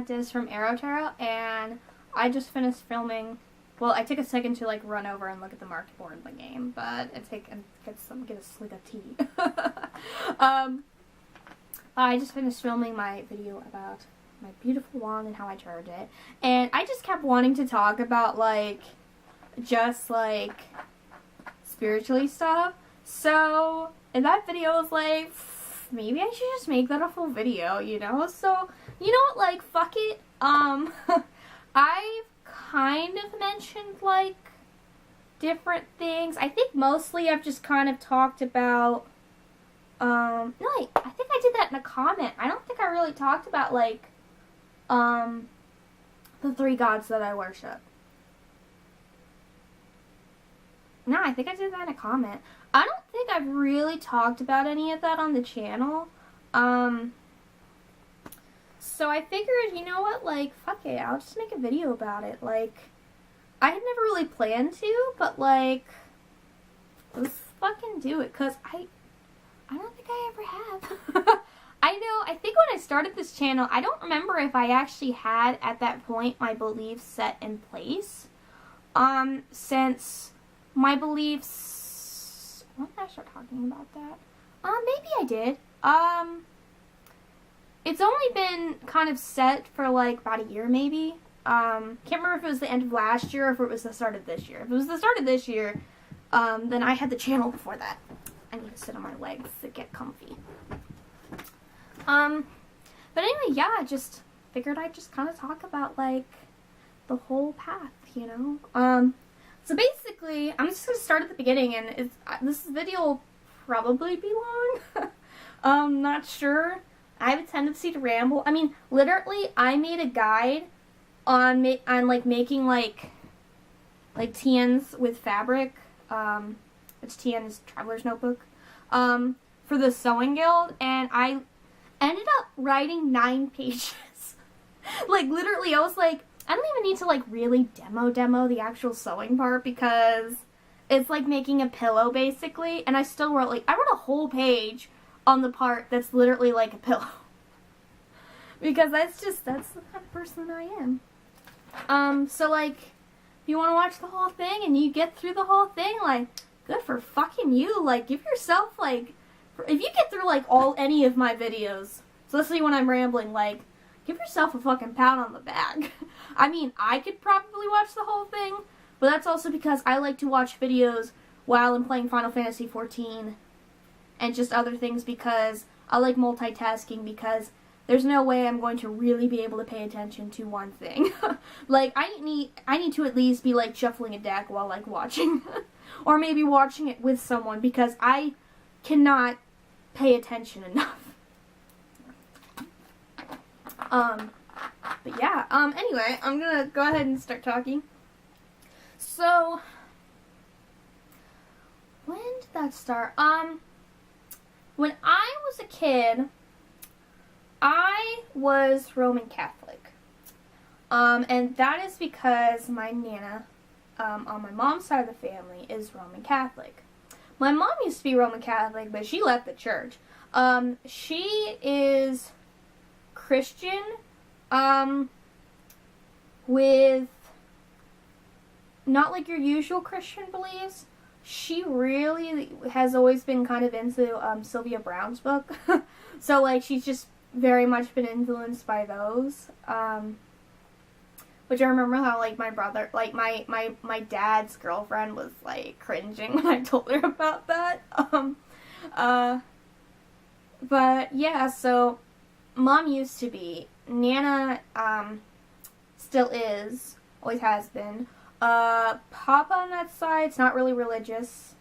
Des from Aro-Tarot, and I just finished filming. Well, I took a second to like run over and look at the market board of the game, but get a swig of tea. I just finished filming my video about my beautiful wand and how I charge it, and I just kept wanting to talk about just spiritually stuff. So in that video, I was like, maybe I should just make that a full video, you know? So, you know what, like, fuck it. I've kind of mentioned, different things. I think mostly I've just kind of talked about, no, I think I did that in a comment. I don't think I really talked about, the 3 gods that I worship. No, I think I did that in a comment. I don't think I've really talked about any of that on the channel. So I figured, you know what, fuck it, I'll just make a video about it. I had never really planned to, but, let's fucking do it, because I don't think I ever have. I think when I started this channel, I don't remember if I actually had, at that point, my beliefs set in place. Since my beliefs... When did I start talking about that? Maybe I did. It's only been kind of set for, about a year, maybe. Can't remember if it was the end of last year or if it was the start of this year. If it was the start of this year, then I had the channel before that. I need to sit on my legs to get comfy. But anyway, yeah, I just figured I'd just kind of talk about, the whole path, you know? So basically, I'm just going to start at the beginning, and this video will probably be long. Not sure. I have a tendency to ramble. I mean, literally, I made a guide on making, TNs with fabric, which TN is Traveler's Notebook, for the Sewing Guild, and I ended up writing 9 pages. Literally, I was like, I don't even need to, really demo the actual sewing part, because it's like making a pillow, basically, and I still wrote, I wrote a whole page on the part that's literally like a pillow. Because that's the kind of person I am. So, if you want to watch the whole thing and you get through the whole thing, good for fucking you. Give yourself, if you get through, any of my videos, especially when I'm rambling, give yourself a fucking pat on the back. I mean, I could probably watch the whole thing, but that's also because I like to watch videos while I'm playing Final Fantasy XIV and just other things, because I like multitasking, because there's no way I'm going to really be able to pay attention to one thing. I need to at least be, shuffling a deck while, watching. Or maybe watching it with someone, because I cannot pay attention enough. But yeah, anyway, I'm gonna go ahead and start talking. So, when did that start? When I was a kid, I was Roman Catholic. And that is because my Nana, on my mom's side of the family, is Roman Catholic. My mom used to be Roman Catholic, but she left the church. She is Christian, with not your usual Christian beliefs. She really has always been kind of into Sylvia Browne's book. So she's just very much been influenced by those. Which I remember how my brother, my dad's girlfriend was cringing when I told her about that. But yeah, so Mom used to be. Nana still is, always has been. Papa on that side's not really religious.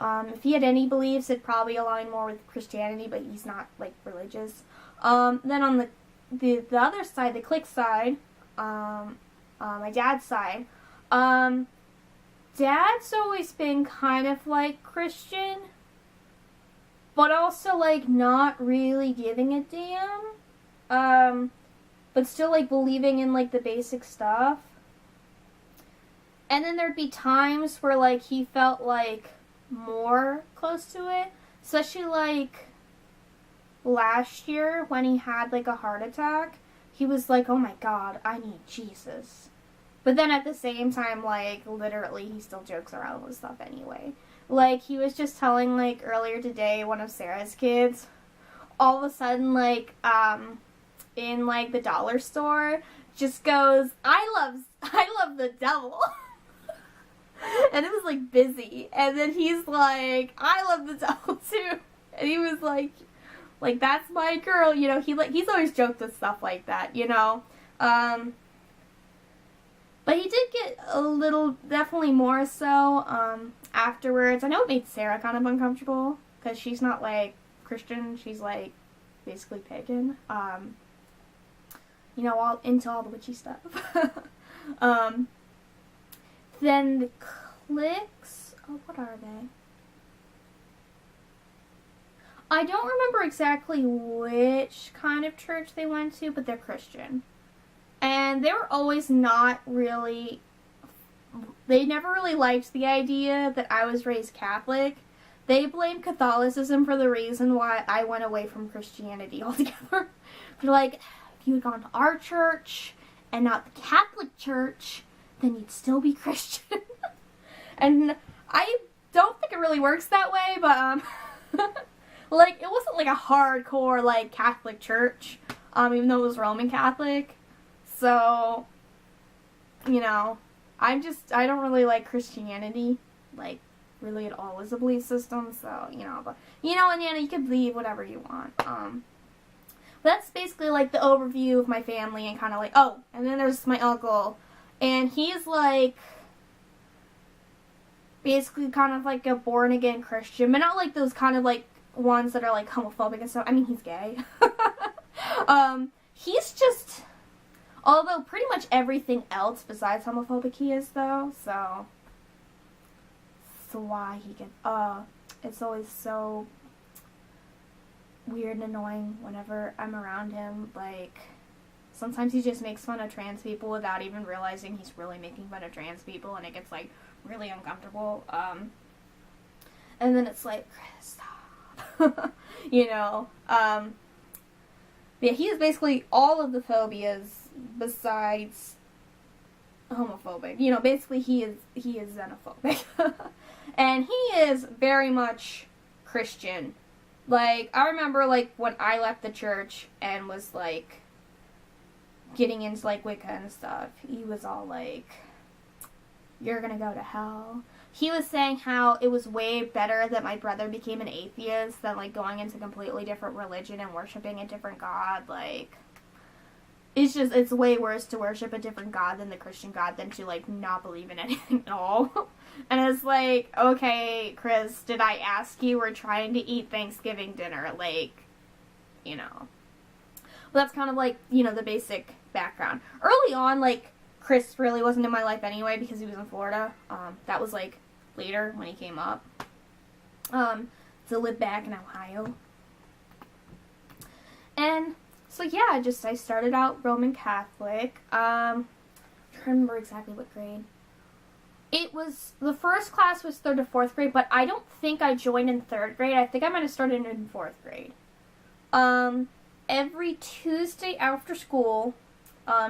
If he had any beliefs, it'd probably align more with Christianity, but he's not religious. Then on the other side, the clique side, my dad's side, Dad's always been kind of Christian, but also not really giving a damn. But still believing in the basic stuff. And then there'd be times where he felt more close to it, especially last year when he had a heart attack. he was like, oh my god, I need Jesus. But then at the same time, like, literally, he still jokes around with stuff anyway. Like, he was just telling, like, earlier today, one of Sarah's kids, all of a sudden, like, in, like, the dollar store, just goes, I love the devil. And it was, like, busy. And then he's like, I love the devil, too. And he was like, that's my girl, you know. He's always joked with stuff like that, you know. But he did get a little, definitely more so, afterwards. I know it made Sarah kind of uncomfortable, because she's not, like, Christian. She's, like, basically pagan. You know, all into all the witchy stuff. Then the cliques, oh, what are they? I don't remember exactly which kind of church they went to, but they're Christian. And they were always not really, they never really liked the idea that I was raised Catholic. They blamed Catholicism for the reason why I went away from Christianity altogether. They're like, if you had gone to our church and not the Catholic Church, then you'd still be Christian. And I don't think it really works that way, but, like, it wasn't, like, a hardcore, like, Catholic church, even though it was Roman Catholic. So, you know, I don't really like Christianity, like, really at all as a belief system, so, you know, but, you know, and, you know, you can believe whatever you want. That's basically, like, the overview of my family, and kind of like, oh, and then there's my uncle, and he's, like, basically kind of, like, a born-again Christian, but not, like, those kind of, like, ones that are, like, homophobic and stuff. I mean, he's gay. He's just, although pretty much everything else besides homophobic he is, though, so why he can, it's always so weird and annoying whenever I'm around him. Like, sometimes he just makes fun of trans people without even realizing he's really making fun of trans people, and it gets, like, really uncomfortable. And then it's like, Chris, stop. You know, yeah, he is basically all of the phobias besides homophobic. You know, basically he is xenophobic. And he is very much Christian. Like, I remember, like, when I left the church and was, like, getting into, like, Wicca and stuff, he was all like, you're gonna go to hell. He was saying how it was way better that my brother became an atheist than, like, going into a completely different religion and worshiping a different god. Like, it's way worse to worship a different god than the Christian god than to, like, not believe in anything at all. And it's like, okay, Chris, did I ask you? We're trying to eat Thanksgiving dinner. Like, you know. Well, that's kind of, like, you know, the basic background. Early on, like, Chris really wasn't in my life anyway because he was in Florida. That was, like, later when he came up. To live back in Ohio. And so, yeah, I started out Roman Catholic. I'm trying to remember exactly what grade. It was, the first class was 3rd to 4th grade, but I don't think I joined in 3rd grade. I think I might have started in 4th grade. Every Tuesday after school,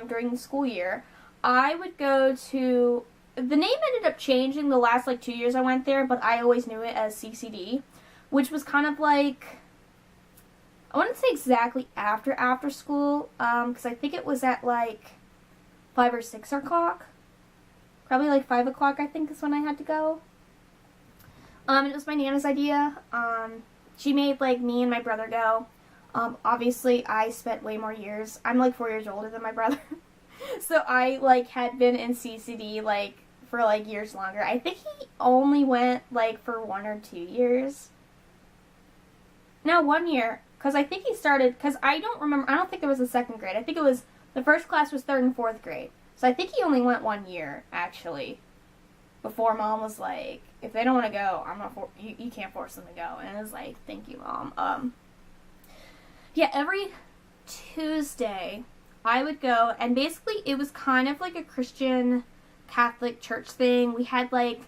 during the school year, I would go to, the name ended up changing the last, like, 2 years I went there, but I always knew it as CCD, which was kind of like, I wouldn't say exactly after school, because I think it was at, like, 5 or 6 o'clock. Probably, like, 5 o'clock, I think, is when I had to go. It was my Nana's idea. She made, like, me and my brother go. Obviously, I spent way more years. I'm, like, 4 years older than my brother. So I, like, had been in CCD, like, for, like, years longer. I think he only went, like, for 1 or 2 years. No, 1 year. Because I think he started, because I don't think there was a 2nd grade. I think it was, the first class was 3rd and 4th grade. So I think he only went 1 year, actually. Before Mom was like, if they don't want to go, I'm not you can't force them to go. And I was like, thank you, Mom. Yeah, every Tuesday I would go, and basically it was kind of like a Christian Catholic church thing. We had, like,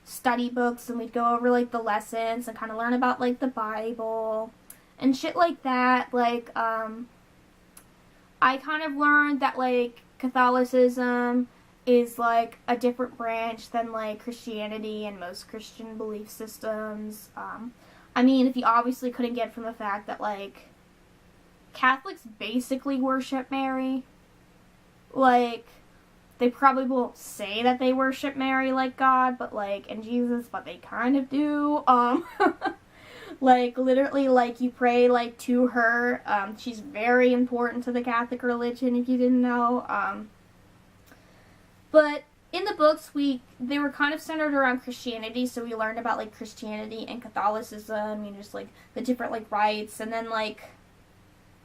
study books, and we'd go over, like, the lessons and kind of learn about, like, the Bible and shit like that. Like, I I kind of learned that, like, Catholicism is, like, a different branch than, like, Christianity and most Christian belief systems. I mean, if you obviously couldn't get from the fact that, like, Catholics basically worship Mary. Like, they probably won't say that they worship Mary like God, but, like, and Jesus, but they kind of do. Like, literally, like, you pray, like, to her. She's very important to the Catholic religion, if you didn't know. But in the books, they were kind of centered around Christianity, so we learned about, like, Christianity and Catholicism, just, like, the different, like, rites, and then, like,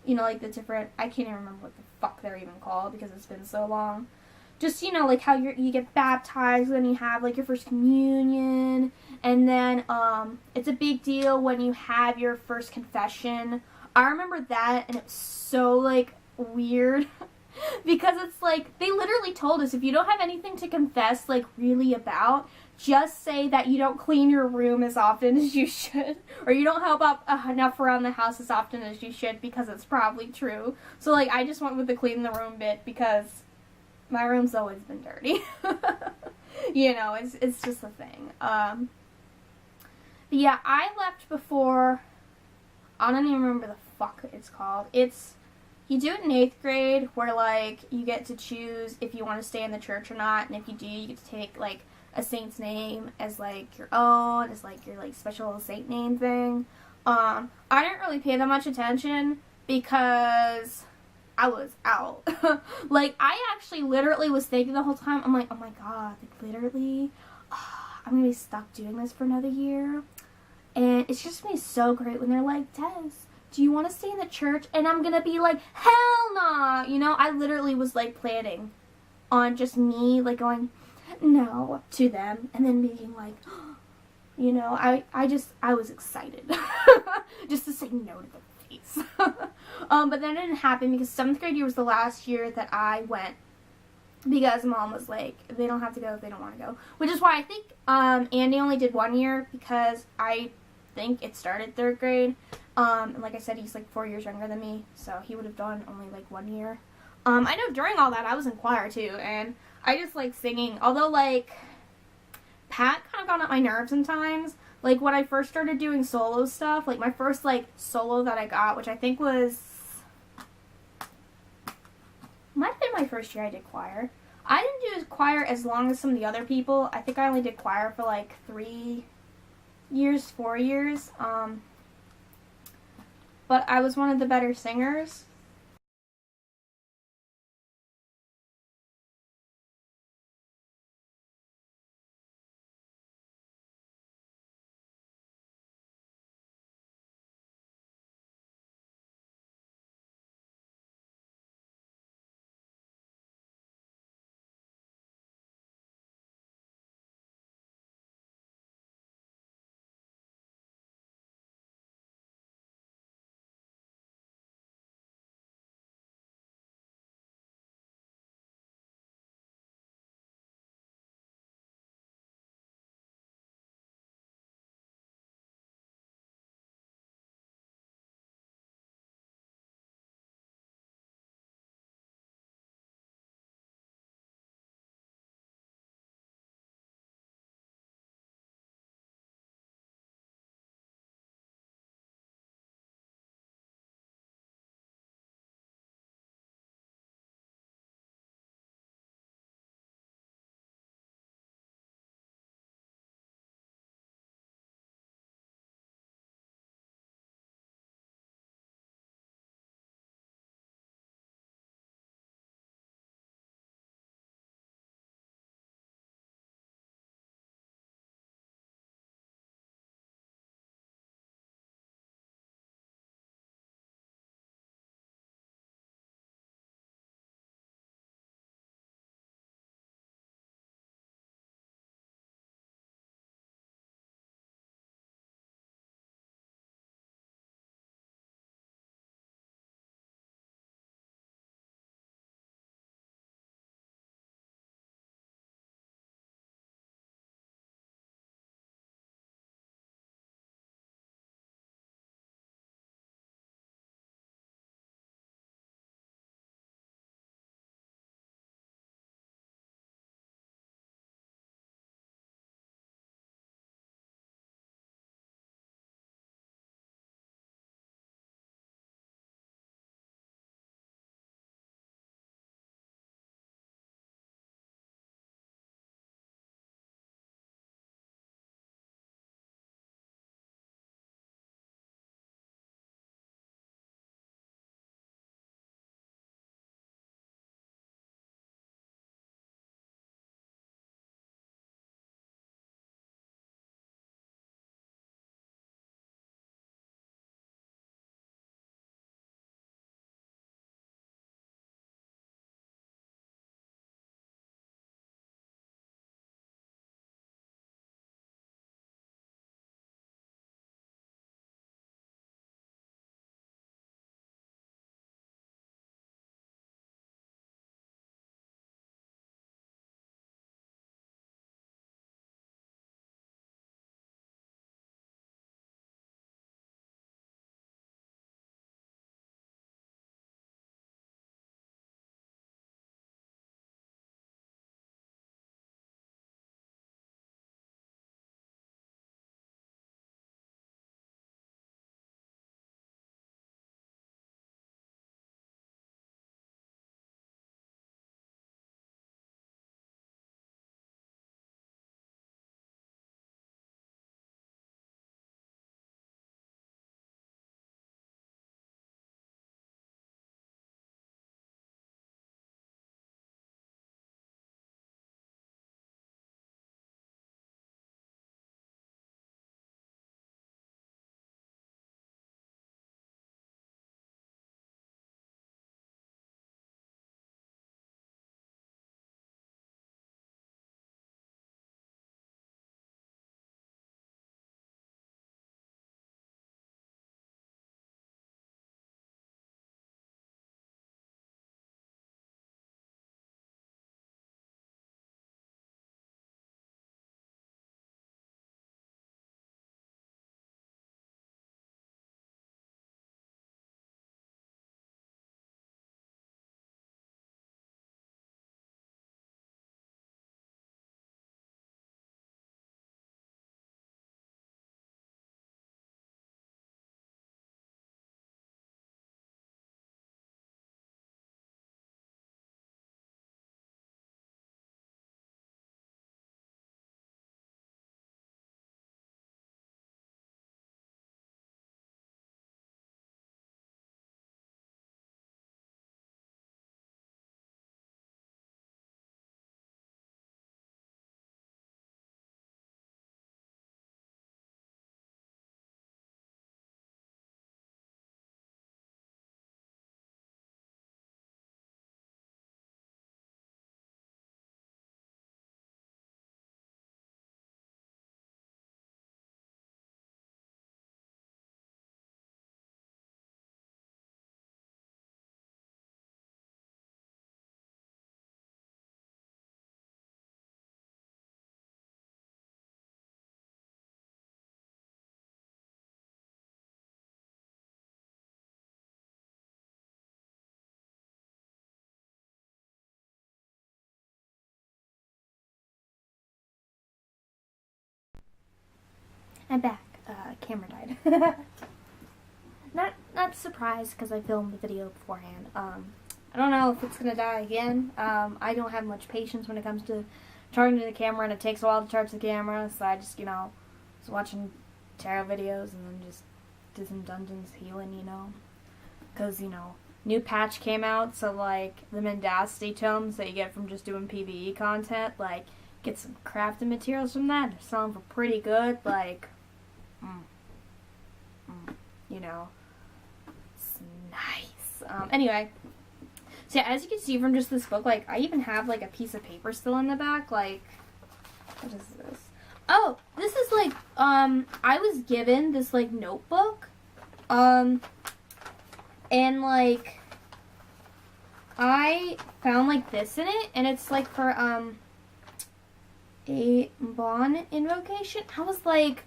like, the different, I can't even remember what the fuck they're even called, because it's been so long. Just, like, how you get baptized, then you have, like, your first communion, and then, it's a big deal when you have your first confession. I remember that, and it was so, like, weird, because it's, like, they literally told us, if you don't have anything to confess, like, really about, just say that you don't clean your room as often as you should, or you don't help out enough around the house as often as you should, because it's probably true. So, like, I just went with the clean the room bit, because my room's always been dirty. It's just a thing. But yeah, I left before, I don't even remember the fuck it's called. You do it in 8th grade, where, like, you get to choose if you want to stay in the church or not, and if you do, you get to take, like, a saint's name as, like, your own, as, like, your, like, special saint name thing. I didn't really pay that much attention, because I was out. Like, I actually literally was thinking the whole time, I'm like, oh my god, like, literally, I'm gonna be stuck doing this for another year. And it's just gonna be so great when they're like, Des, do you want to stay in the church? And I'm gonna be like, hell nah! I literally was, like, planning on just me, like, going, no, to them, and then being like, I was excited. Just to say no to their face. But that didn't happen, because 7th grade year was the last year that I went, because Mom was like, they don't have to go if they don't want to go. Which is why I think Andy only did 1 year, because I think it started 3rd grade. And like I said, he's like 4 years younger than me, so he would have done only like 1 year. I know during all that I was in choir too, and I just like singing. Although, like, Pat kind of got on my nerves sometimes. Like, when I first started doing solo stuff, like, my first, like, solo that I got, which I think was, might have been my first year I did choir. I didn't do choir as long as some of the other people. I think I only did choir for, like, 3 years, 4 years. But I was one of the better singers. I'm back. Camera died. Not surprised because I filmed the video beforehand. I don't know if it's gonna die again. I don't have much patience when it comes to charging the camera, and it takes a while to charge the camera, so I just, was watching tarot videos and then just did some dungeons healing, because, new patch came out, so, like, the mendacity tomes that you get from just doing PvE content, like, get some crafting materials from that. They're selling for pretty good, like, it's nice. Anyway, so yeah, as you can see from just this book, like, I even have, like, a piece of paper still in the back, like, what is this? Oh, this is, like, I was given this, like, notebook, and, like, I found, like, this in it, and it's, like, for, a Bon invocation. I was, like,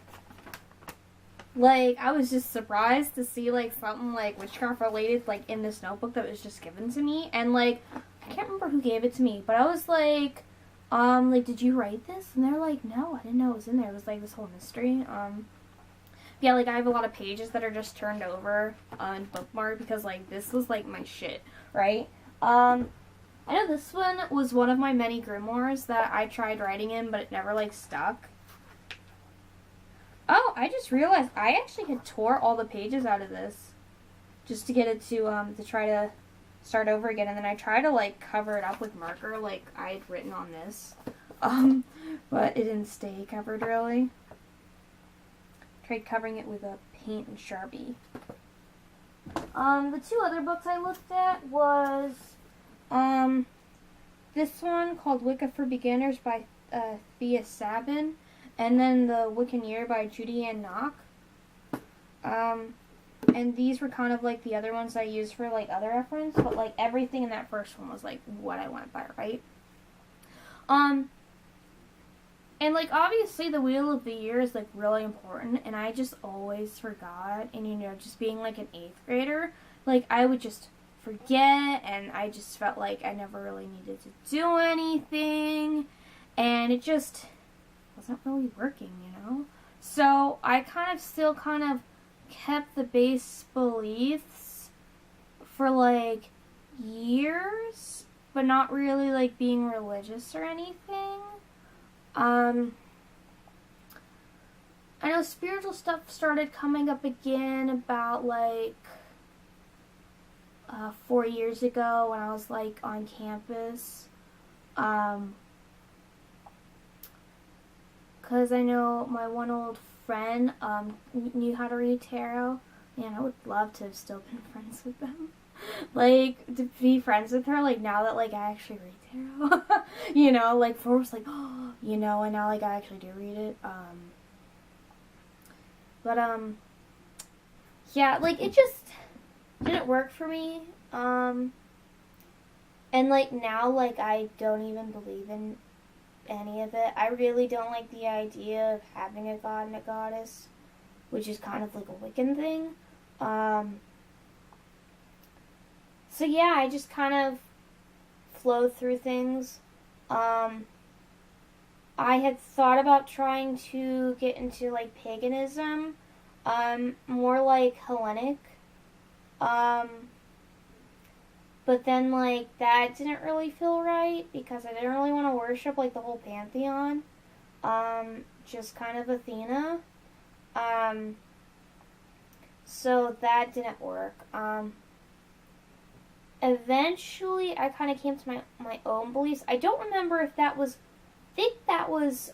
I was just surprised to see, like, something, like, witchcraft related, like, in this notebook that was just given to me, and, like, I can't remember who gave it to me, but I was, like, did you write this? And they're like, no, I didn't know it was in there. It was, like, this whole mystery, yeah, like, I have a lot of pages that are just turned over, and bookmarked, because, like, this was, like, my shit, right? I know this one was one of my many grimoires that I tried writing in, but it never, like, stuck. Oh, I just realized I actually had tore all the pages out of this just to get it to try to start over again, and then I tried to, like, cover it up with marker like I had written on this, but it didn't stay covered really. Tried covering it with a paint and Sharpie. The two other books I looked at was this one called Wicca for Beginners by Thea Sabin, and then The Wiccan Year by Judy Ann Nock. And these were kind of like the other ones I used for, like, other reference, but, like, everything in that first one was, like, what I went by, right? And, like, obviously the Wheel of the Year is, like, really important, and I just always forgot, and, just being, like, an 8th grader, like, I would just forget, and I just felt like I never really needed to do anything, and it just wasn't really working, So I still kept the base beliefs for, like, years, but not really, like, being religious or anything. I know spiritual stuff started coming up again about, like, 4 years ago when I was, like, on campus. Because I know my one old friend knew how to read tarot. Man, I would love to have still been friends with them. Like, to be friends with her, like, now that, like, I actually read tarot. Like, before it was like, oh, and now, like, I actually do read it. Yeah, like, it just didn't work for me. And, like, now, like, I don't even believe in any of it. I really don't like the idea of having a god and a goddess, which is kind of like a Wiccan thing. So yeah, I just kind of flow through things. I had thought about trying to get into, like, paganism, more like Hellenic, but then, like, that didn't really feel right, because I didn't really want to worship, like, the whole pantheon, just kind of Athena, so that didn't work. Eventually, I kind of came to my own beliefs. I don't remember if that was, I think that was,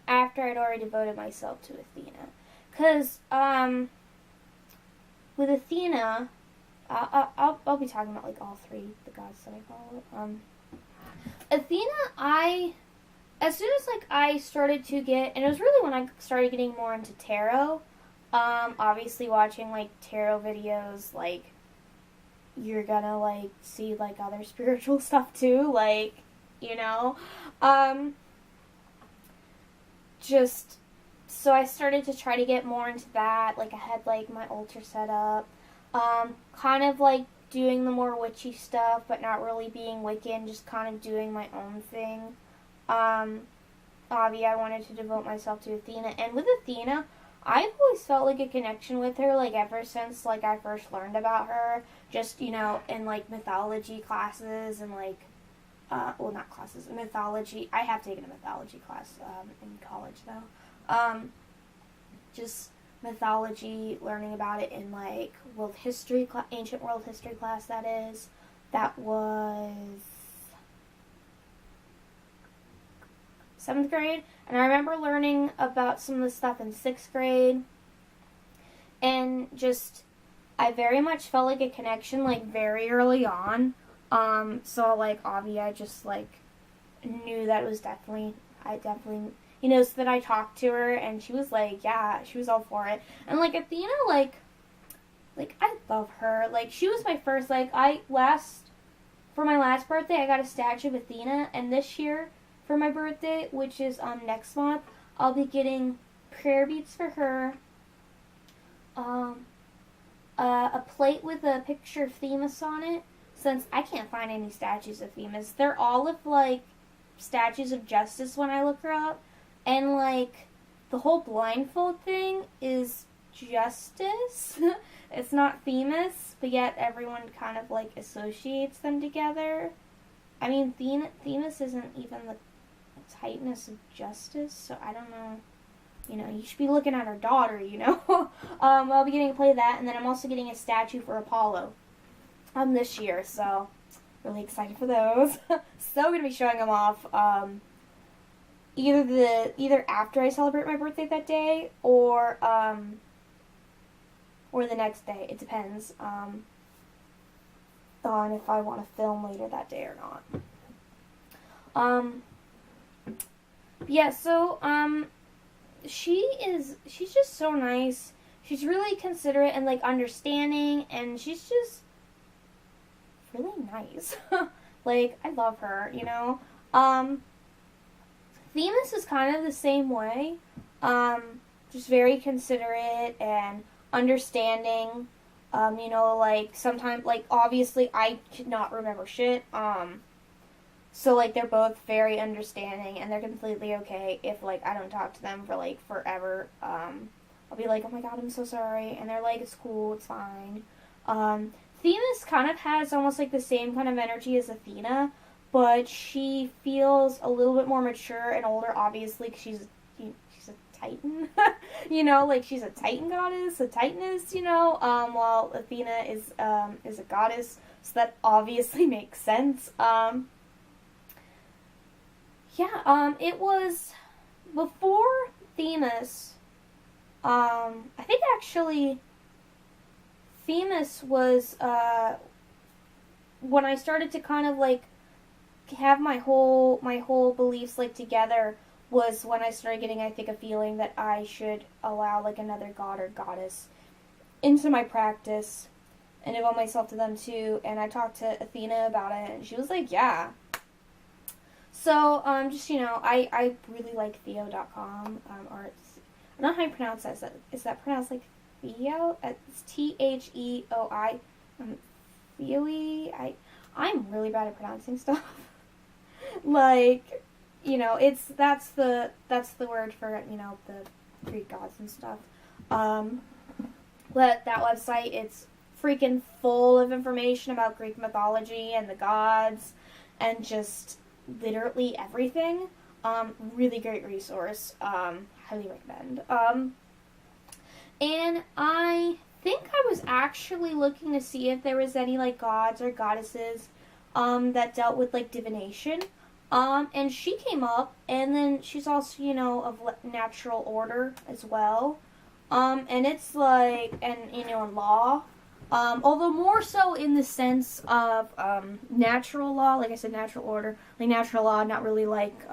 after I'd already devoted myself to Athena, because, with Athena, I'll be talking about, like, all three, the gods that I follow. Athena, as soon as, like, I started to get, and it was really when I started getting more into tarot, obviously watching, like, tarot videos, like, you're gonna, like, see, like, other spiritual stuff, too, like, just, so I started to try to get more into that, like, I had, like, my altar set up, kind of, like, doing the more witchy stuff, but not really being Wiccan, just kind of doing my own thing. Avi, I wanted to devote myself to Athena. And with Athena, I've always felt like a connection with her, like, ever since, like, I first learned about her. Just, you know, in, like, mythology classes and, like, well, not classes, mythology. I have taken a mythology class in college, though. Just mythology, learning about it in, like, world history, ancient world history class, that is. That was 7th grade. And I remember learning about some of the stuff in 6th grade. And just, I very much felt like a connection, like, very early on. So, like, Avi, I just, like, knew that it was definitely, you know, so that I talked to her, and she was like, yeah, she was all for it. And, like, Athena, like, I love her. Like, she was my first, like, for my last birthday, I got a statue of Athena, and this year, for my birthday, which is, next month, I'll be getting prayer beads for her, a plate with a picture of Themis on it, since I can't find any statues of Themis. They're all of, like, statues of Justice when I look her up. And, like, the whole blindfold thing is Justice. It's not Themis, but yet everyone kind of, like, associates them together. I mean, Themis isn't even the Titaness of Justice, so I don't know. You know, you should be looking at her daughter, you know. I'll be getting to play that, and then I'm also getting a statue for Apollo this year, so really excited for those. So gonna be showing them off either after I celebrate my birthday that day or the next day. It depends on if I want to film later that day or not. Yeah, so she's just so nice. She's really considerate and, like, understanding, and she's just really nice. Like, I love her, you know. Themis is kind of the same way. Just very considerate and understanding. You know, like, sometimes, like, obviously I could not remember shit. So, like, they're both very understanding, and they're completely okay if, like, I don't talk to them for, like, forever. I'll be like, oh my god, I'm so sorry. And they're like, it's cool, it's fine. Themis kind of has almost, like, the same kind of energy as Athena, but she feels a little bit more mature and older, obviously, because she's a Titan. You know, like, she's a Titan goddess, a Titaness, you know, while Athena is a goddess, so that obviously makes sense. It was before Themis. I think actually Themis was when I started to kind of, like, have my whole beliefs, like, together, was when I started getting, I think, a feeling that I should allow, like, another god or goddess into my practice and devote myself to them too. And I talked to Athena about it, and she was like, yeah. So, just, you know, I really like Theo.com, or it's, I don't know how you pronounce that. Is that pronounced like Theo? It's Theoi. Theoi. I'm really bad at pronouncing stuff. Like, you know, that's the word for, you know, the Greek gods and stuff. But that website, it's freaking full of information about Greek mythology and the gods and just literally everything. Really great resource. Highly recommend. And I think I was actually looking to see if there was any, like, gods or goddesses that dealt with, like, divination. And she came up, and then she's also, you know, of natural order as well. And it's like, and, you know, in law. Although more so in the sense of natural law, like I said, natural order, like natural law, not really like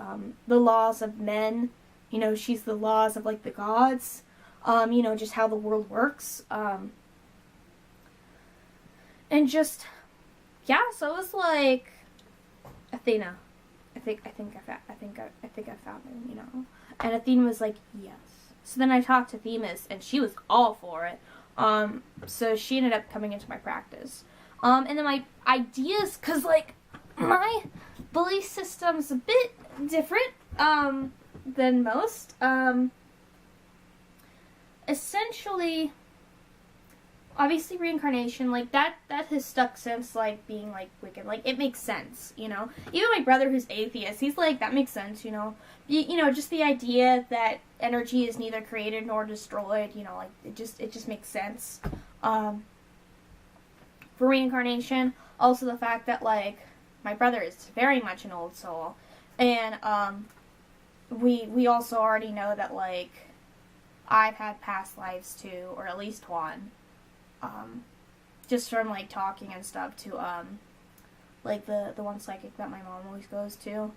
the laws of men. You know, she's the laws of, like, the gods. You know, just how the world works. And just, yeah. So it was like Athena. I think I found him. You know, and Athena was like, yes. So then I talked to Themis, and she was all for it. So she ended up coming into my practice. And then my ideas, cause, like, my belief system's a bit different. than most. Essentially, obviously reincarnation, like, that has stuck since, like, being, like, Wiccan. Like, it makes sense, you know? Even my brother, who's atheist, he's like, that makes sense, you know? You know, just the idea that energy is neither created nor destroyed, you know, like, it just makes sense. For reincarnation, also the fact that, like, my brother is very much an old soul, and, we also already know that, like, I've had past lives too, or at least one. Just from, like, talking and stuff to, like, the one psychic that my mom always goes to.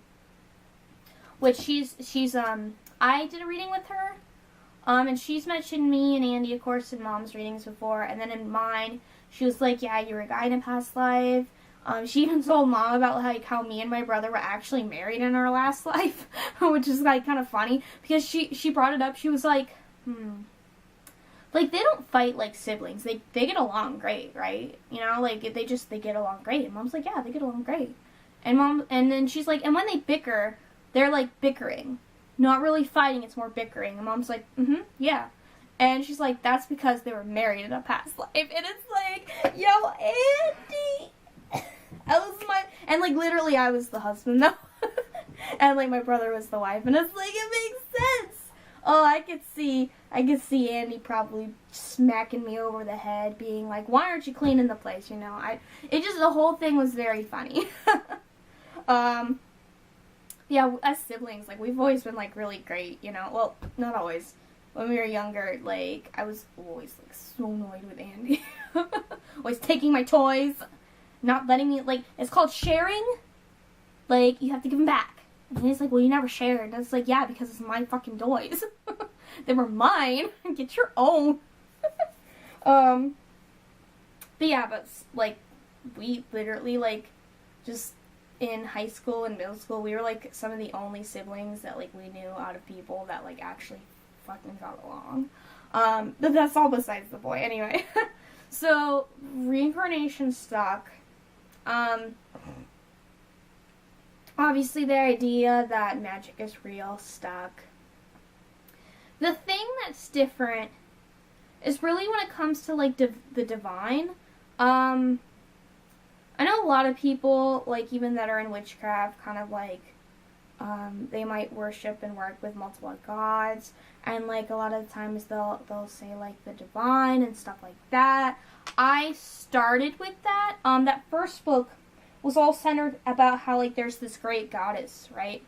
Which she's I did a reading with her, and she's mentioned me and Andy, of course, in Mom's readings before, and then in mine, she was like, yeah, you were a guy in a past life. She even told Mom about, like, how me and my brother were actually married in our last life, which is, like, kind of funny, because she brought it up. She was like, like, they don't fight like siblings. They get along great, right? You know, like, they get along great. And Mom's like, yeah, they get along great. And then she's like, and when they bicker, they're, like, bickering. Not really fighting, it's more bickering. And Mom's like, yeah. And she's like, that's because they were married in a past life. And it's like, yo, Andy! And, like, literally I was the husband, though. And, like, my brother was the wife. And it's like, it makes sense! Oh, I could see Andy probably smacking me over the head, being like, why aren't you cleaning the place, you know? The whole thing was very funny. Yeah, as siblings, like, we've always been, like, really great, you know? Well, not always. When we were younger, like, I was always, like, so annoyed with Andy. Always taking my toys, not letting me, like, it's called sharing. Like, you have to give them back. And he's like, well, you never shared. And it's like, yeah, because it's my fucking toys. They were mine. Get your own. But yeah, but, like, we literally, like, just in high school and middle school, we were, like, some of the only siblings that, like, we knew out of people that, like, actually fucking got along. But that's all besides the point. Anyway. So, reincarnation stuck. Obviously, the idea that magic is real stuck. The thing that's different is really when it comes to, like, the divine. I know a lot of people, like, even that are in witchcraft, kind of, like, they might worship and work with multiple gods, and, like, a lot of the times they'll say, like, the divine and stuff like that. I started with that. That first book was all centered about how, like, there's this great goddess, right?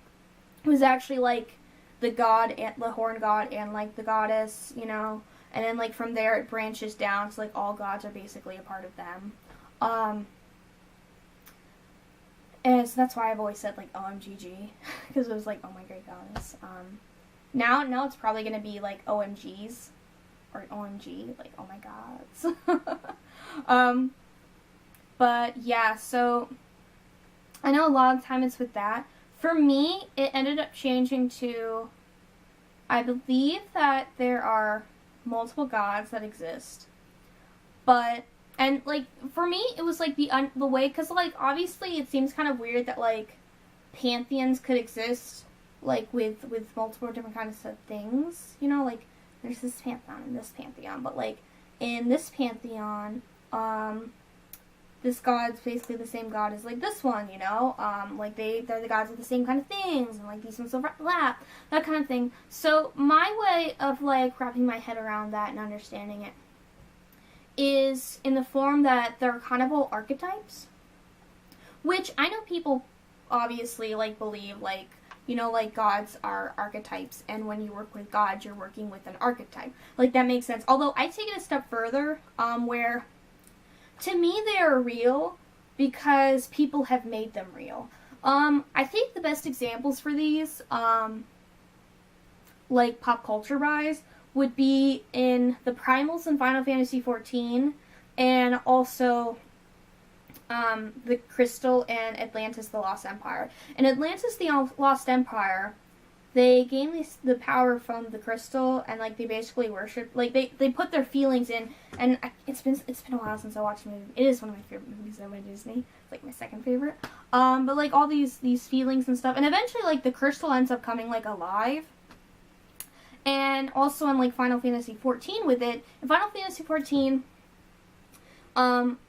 It was actually, like, the god, and the horn god, and, like, the goddess, you know? And then, like, from there it branches down, so, like, all gods are basically a part of them. And so that's why I've always said, like, OMGG, because it was, like, oh my great goddess. Now it's probably gonna be, like, OMGs, or OMG, like, oh my gods. But, yeah, so I know a lot of time it's with that. For me, it ended up changing to, I believe that there are multiple gods that exist. But, and, like, for me, it was, like, the way, because, like, obviously it seems kind of weird that, like, pantheons could exist, like, with multiple different kinds of things, you know, like, there's this pantheon and this pantheon, but, like, in this pantheon, this god's basically the same god as, like, this one, you know? Like, they're the gods of the same kind of things, and, like, these ones overlap, that kind of thing. So, my way of, like, wrapping my head around that and understanding it is in the form that they're kind of all archetypes, which I know people obviously, like, believe, like, you know, like, gods are archetypes, and when you work with gods, you're working with an archetype. Like, that makes sense. Although, I take it a step further, where to me, they are real because people have made them real. I think the best examples for these, like, pop culture-wise, would be in the Primals in Final Fantasy XIV, and also, the Crystal and Atlantis the Lost Empire. In Atlantis the Lost Empire, they gain the power from the crystal, and like they basically worship, like they put their feelings in. And it's been a while since I watched the movie. It is one of my favorite movies ever by Disney. It's like my second favorite. But like all these feelings and stuff, and eventually like the crystal ends up coming like alive. And also in like Final Fantasy 14 with it, in Final Fantasy 14,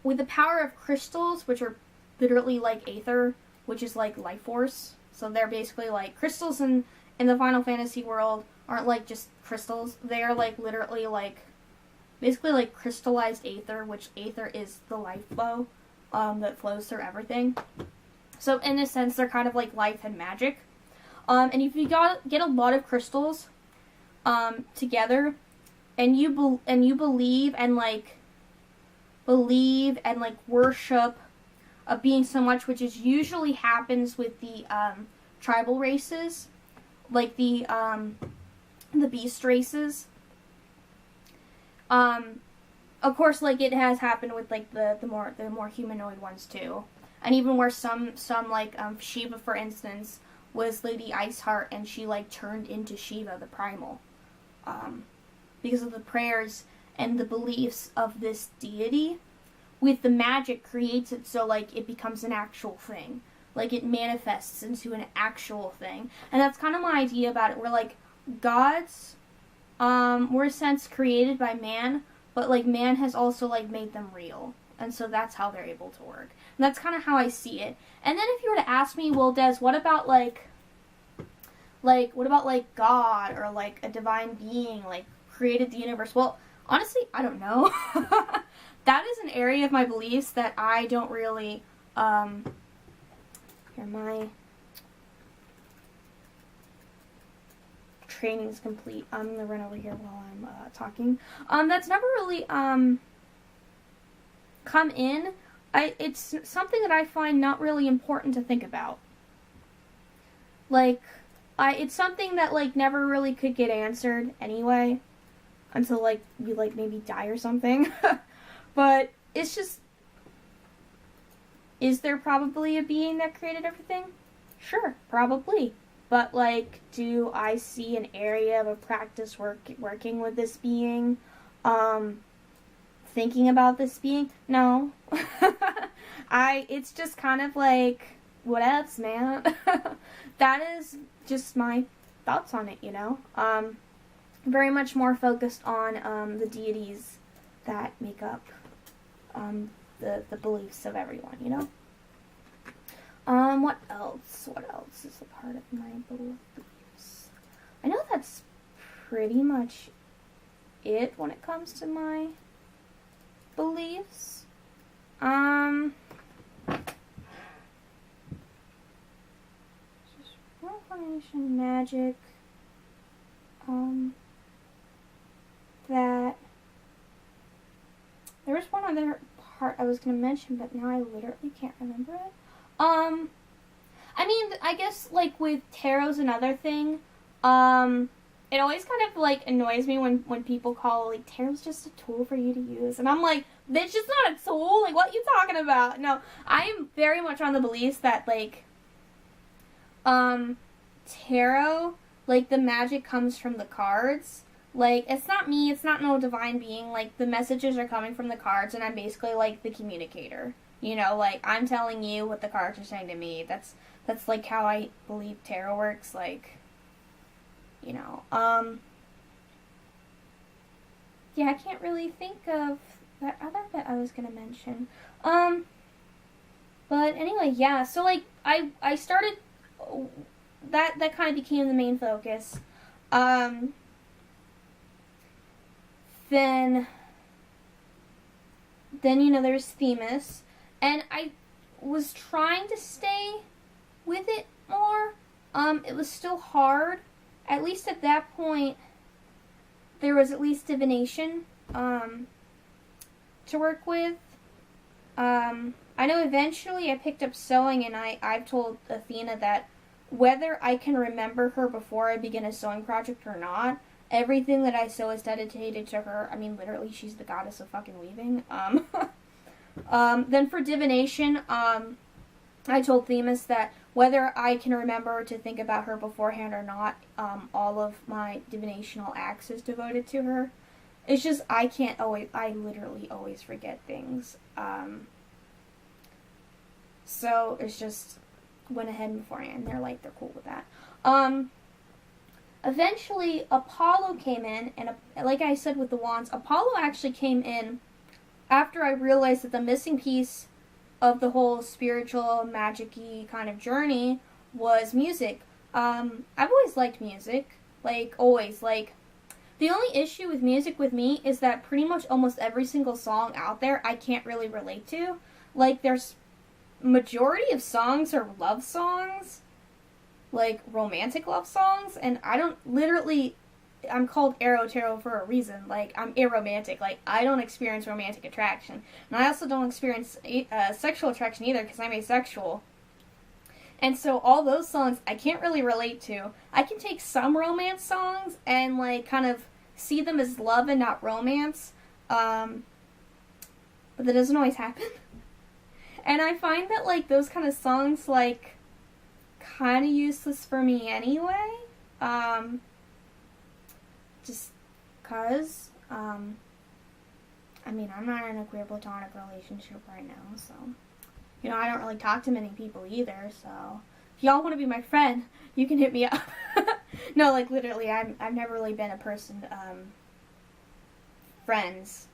with the power of crystals, which are literally like aether, which is like life force. So they're basically like crystals in the Final Fantasy world aren't like just crystals. They are like literally like basically like crystallized aether, which aether is the life flow that flows through everything. So in a sense, they're kind of like life and magic. And if you get a lot of crystals together, and you believe and worship a being so much, which is usually happens with the tribal races, like the beast races. Of course, like it has happened with like the more humanoid ones too, and even where some like Shiva, for instance, was Lady Iceheart, and she like turned into Shiva, the primal, because of the prayers and the beliefs of this deity. With the magic creates it so like it becomes an actual thing, like it manifests into an actual thing, and that's kind of my idea about it. We're like gods. Were in a sense created by man, but like man has also like made them real, and so that's how they're able to work. And that's kind of how I see it. And then if you were to ask me, well, Des, what about like God or like a divine being like created the universe? Well, honestly, I don't know. That is an area of my beliefs that I don't really here my training's complete. I'm gonna run over here while I'm talking. That's never really come in. It's something that I find not really important to think about. Like, it's something that like never really could get answered anyway, until like you like maybe die or something. But it's just, is there probably a being that created everything? Sure, probably. But, like, do I see an area of a practice working with this being? Thinking about this being? No. It's just kind of like, what else, man? That is just my thoughts on it, you know? Very much more focused on the deities that make up the beliefs of everyone, you know? What else? What else is a part of my beliefs? I know that's pretty much it when it comes to my beliefs. Reincarnation, magic, that there was one other part I was going to mention, but now I literally can't remember it. I mean, I guess, like, with tarot's another thing, it always kind of, like, annoys me when people call, like, tarot's just a tool for you to use, and I'm like, it's just not a tool, like, what are you talking about? No, I am very much on the beliefs that, like, tarot, like, the magic comes from the cards. Like, it's not me, it's not no divine being, like, the messages are coming from the cards, and I'm basically, like, the communicator. You know, like, I'm telling you what the cards are saying to me. That's like, how I believe tarot works, like, you know, yeah, I can't really think of that other bit I was gonna mention. But anyway, yeah, so, like, I started, that kind of became the main focus. Then, you know, there's Themis, and I was trying to stay with it more. It was still hard. At least at that point, there was at least divination, to work with. I know eventually I picked up sewing, and I've told Athena that whether I can remember her before I begin a sewing project or not, everything that I sew is dedicated to her. I mean, literally, she's the goddess of fucking weaving. Then for divination, I told Themis that whether I can remember to think about her beforehand or not, all of my divinational acts is devoted to her. It's just I literally always forget things. So it's just went ahead beforehand. They're cool with that. Eventually, Apollo came in, and like I said with the wands, Apollo actually came in after I realized that the missing piece of the whole spiritual, magic-y kind of journey was music. I've always liked music. Always. The only issue with music with me is that pretty much almost every single song out there I can't really relate to. There's majority of songs are love songs, romantic love songs, and I'm called Aro-Tarot for a reason. I'm aromantic. I don't experience romantic attraction. And I also don't experience sexual attraction either because I'm asexual. And so all those songs I can't really relate to. I can take some romance songs and, kind of see them as love and not romance. But that doesn't always happen. And I find that, those kind of songs, kind of useless for me anyway. Just cause, I'm not in a queer platonic relationship right now, so, I don't really talk to many people either, so, if y'all want to be my friend, you can hit me up. No, literally, I've never really been a person, friends,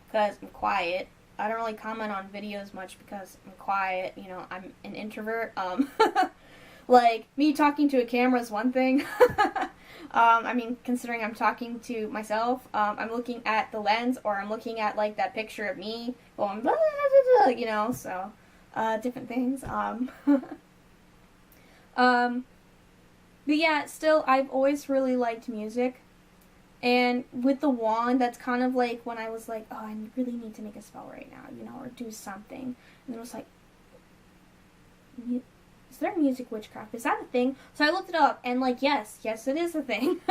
because I'm quiet. I don't really comment on videos much because I'm quiet, I'm an introvert, me talking to a camera is one thing. Considering I'm talking to myself, I'm looking at the lens, or I'm looking at, that picture of me going, blah, blah, blah, blah, so, different things. But yeah, still, I've always really liked music. And with the wand, that's kind of when I was oh, I really need to make a spell right now, or do something. And it was is there music witchcraft? Is that a thing? So I looked it up, and yes, it is a thing.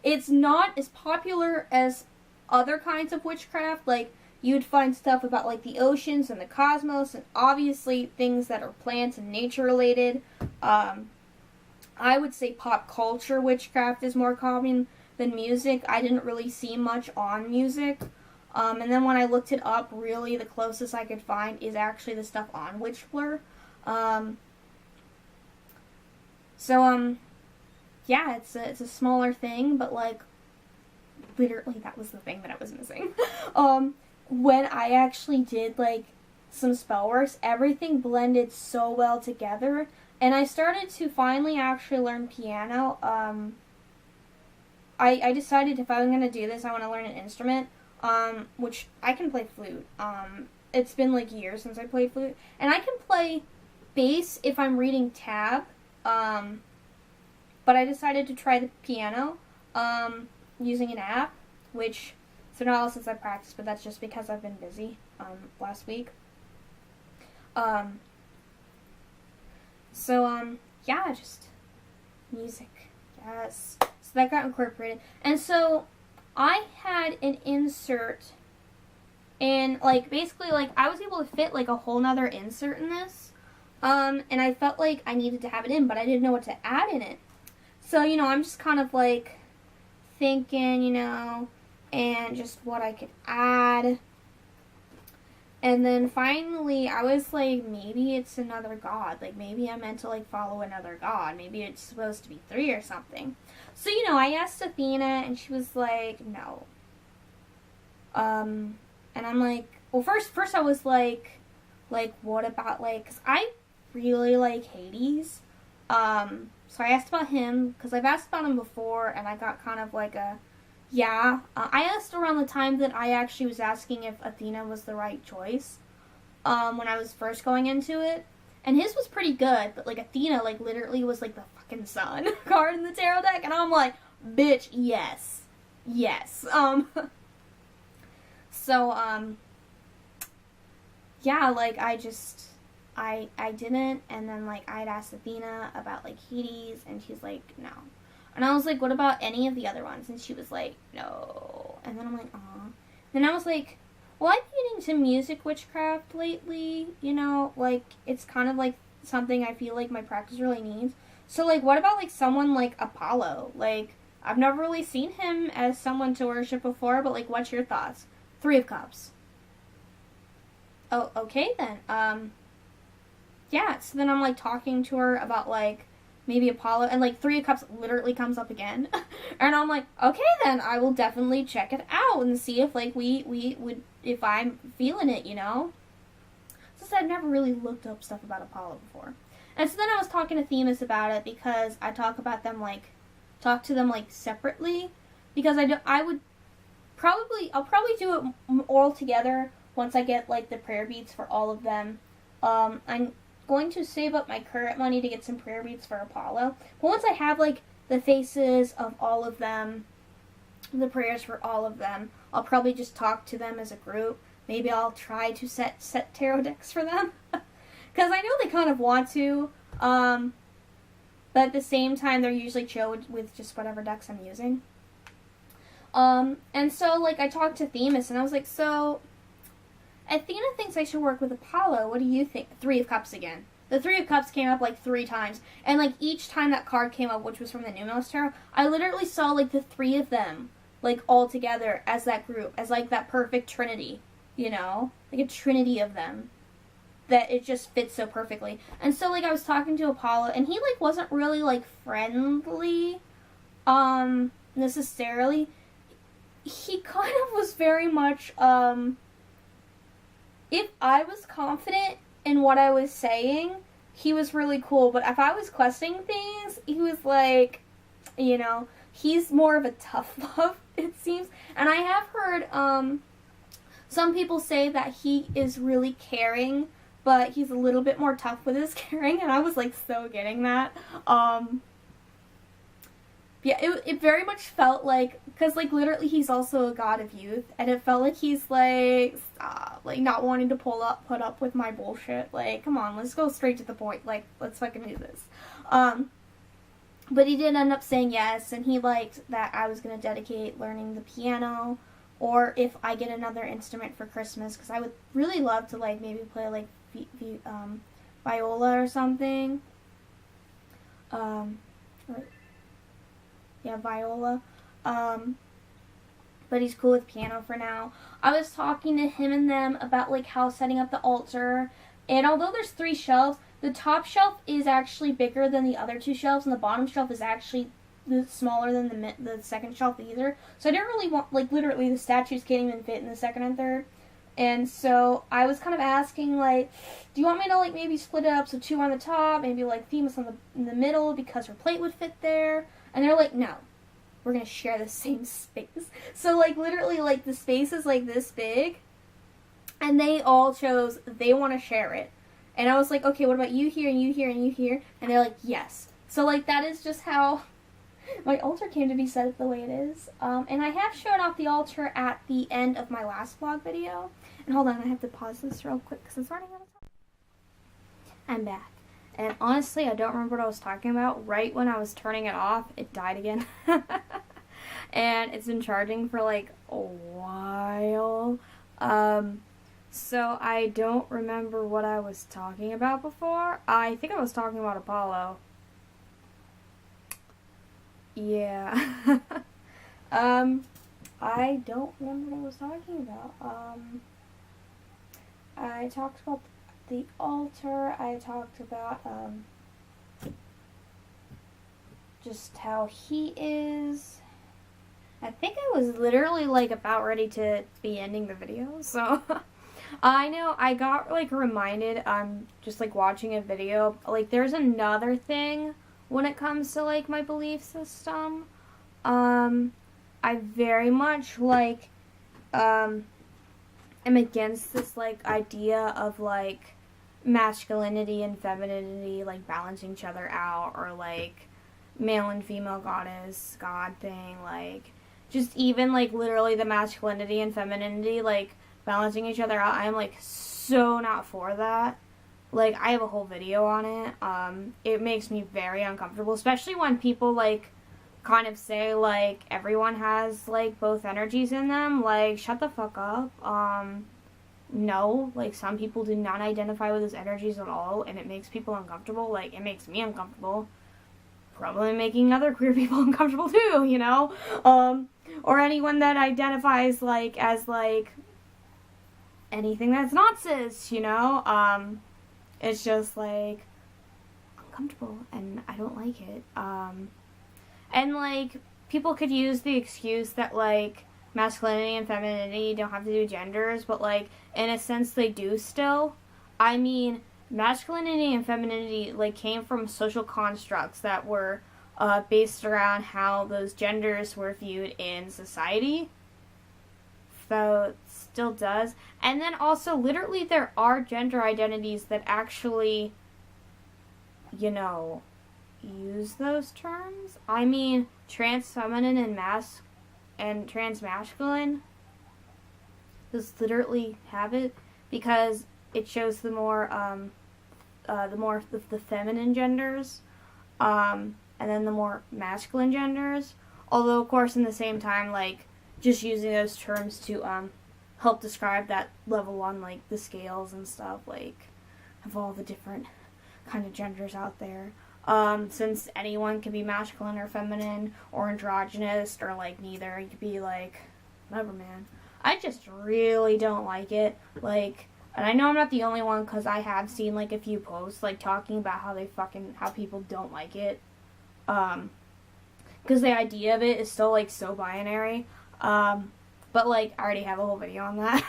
It's not as popular as other kinds of witchcraft. You'd find stuff about the oceans and the cosmos, and obviously things that are plant and nature related. I would say pop culture witchcraft is more common than music. I didn't really see much on music. And then when I looked it up, really the closest I could find is actually the stuff on Witchblur. Yeah, it's a smaller thing, but literally that was the thing that I was missing. When I actually did some spell works, everything blended so well together, and I started to finally actually learn piano. I decided if I'm gonna do this, I want to learn an instrument, which I can play flute. It's been years since I played flute, and I can play bass if I'm reading tab. But I decided to try the piano, using an app, which it's been a while since I practiced, but that's just because I've been busy, last week. Yeah, just music, yes. So that got incorporated, and so I had an insert, and basically I was able to fit a whole nother insert in this. And I felt I needed to have it in, but I didn't know what to add in it. So, I'm just kind of thinking, and just what I could add. And then finally, I was maybe it's another god. Maybe I'm meant to follow another god. Maybe it's supposed to be 3 or something. So, I asked Athena, and she was no. And I'm well, first I was what about because I really like Hades. So I asked about him, because I've asked about him before, and I got kind of a, yeah. I asked around the time that I actually was asking if Athena was the right choice, when I was first going into it. And his was pretty good, but Athena, literally was the fucking sun card in the tarot deck, and I'm bitch, yes. Yes. Yeah, I didn't, and then, I'd asked Athena about, Hades, and she's no. And I was what about any of the other ones? And she was no. And then I'm aw. Then I was well, I've been into music witchcraft lately, it's kind of something I feel like my practice really needs. So, like, what about, like, someone like Apollo? Like, I've never really seen him as someone to worship before, but, like, what's your thoughts? Three of Cups. Oh, okay then. Yeah, so then I'm, like, talking to her about, like, maybe Apollo, and, like, Three of Cups literally comes up again. And I'm like, okay then, I will definitely check it out and see if, like, we would, if I'm feeling it, you know? Since I've never really looked up stuff about Apollo before. And so then I was talking to Themis about it, because I talk to them, like, separately, because I'll probably do it all together once I get, like, the prayer beads for all of them. I'm going to save up my current money to get some prayer beads for Apollo. But once I have, like, the faces of all of them, the prayers for all of them, I'll probably just talk to them as a group. Maybe I'll try to set tarot decks for them. Because I know they kind of want to. But at the same time, they're usually chill with just whatever decks I'm using. And so, like, I talked to Themis, and I was like, so, Athena thinks I should work with Apollo. What do you think? Three of Cups again. The Three of Cups came up, like, 3 times. And, like, each time that card came up, which was from the Numinous Tarot, I literally saw, like, the 3 of them, like, all together as that group. As, like, that perfect trinity, you know? Like, a trinity of them. That it just fits so perfectly. And so, like, I was talking to Apollo, and he, like, wasn't really, like, friendly, necessarily. He kind of was very much, if I was confident in what I was saying, he was really cool. But if I was questioning things, he was like, you know, he's more of a tough love, it seems. And I have heard, some people say that he is really caring, but he's a little bit more tough with his caring, and I was, like, so getting that. Yeah, it very much felt like, because, like, literally he's also a god of youth, and it felt like he's, like, stop, like, not wanting to put up with my bullshit. Like, come on, let's go straight to the point. Like, let's fucking do this. But he did end up saying yes, and he liked that I was going to dedicate learning the piano, or if I get another instrument for Christmas, because I would really love to, like, maybe play, like, viola or something. Yeah, viola. But he's cool with piano for now. I was talking to him and them about, like, how setting up the altar. And although there's 3 shelves, the top shelf is actually bigger than the other 2 shelves, and the bottom shelf is actually smaller than the second shelf either. So I didn't really want, like, literally the statues can't even fit in the second and third. And so I was kind of asking, like, do you want me to, like, maybe split it up so 2 on the top, maybe, like, Themis in the middle because her plate would fit there? And they're like, no, we're going to share the same space. So, like, literally, like, the space is, like, this big, and they all chose they want to share it. And I was like, okay, what about you here, and you here, and you here? And they're like, yes. So, like, that is just how my altar came to be set up the way it is. And I have shown off the altar at the end of my last vlog video. And hold on, I have to pause this real quick because it's running out of time. I'm back. And honestly, I don't remember what I was talking about. Right when I was turning it off, it died again. And it's been charging for, like, a while. So I don't remember what I was talking about before. I think I was talking about Apollo. Yeah. I don't remember what I was talking about. I talked about the altar. I talked about, just how he is. I think I was literally, like, about ready to be ending the video, so. I know, I got, like, reminded, just, like, watching a video, like, there's another thing when it comes to, like, my belief system. I very much, like, am against this, like, idea of, like, masculinity and femininity, like, balancing each other out, or, like, male and female goddess, god thing, like, just even, like, literally the masculinity and femininity, like, balancing each other out. I am, like, so not for that. Like, I have a whole video on it. It makes me very uncomfortable, especially when people, like, kind of say, like, everyone has, like, both energies in them. Like, shut the fuck up. no, like, some people do not identify with those energies at all, and it makes people uncomfortable. Like, it makes me uncomfortable. Probably making other queer people uncomfortable too, you know? Or anyone that identifies, like, as, like, anything that's not cis, you know? It's just, like, uncomfortable, and I don't like it. And, like, people could use the excuse that, like, masculinity and femininity don't have to do genders, but, like, in a sense they do still. I mean, masculinity and femininity, like, came from social constructs that were based around how those genders were viewed in society. So it still does. And then also, literally, there are gender identities that actually, you know, use those terms. I mean, trans feminine and trans masculine, just literally have it because it shows the feminine genders, and then the more masculine genders. Although, of course, in the same time, like, just using those terms to help describe that level on, like, the scales and stuff, like, of all the different kind of genders out there. Since anyone can be masculine or feminine or androgynous or, like, neither. You could be, like, whatever, man. I just really don't like it. Like, and I know I'm not the only one because I have seen, like, a few posts, like, talking about how people don't like it. Because the idea of it is still, like, so binary. But, like, I already have a whole video on that.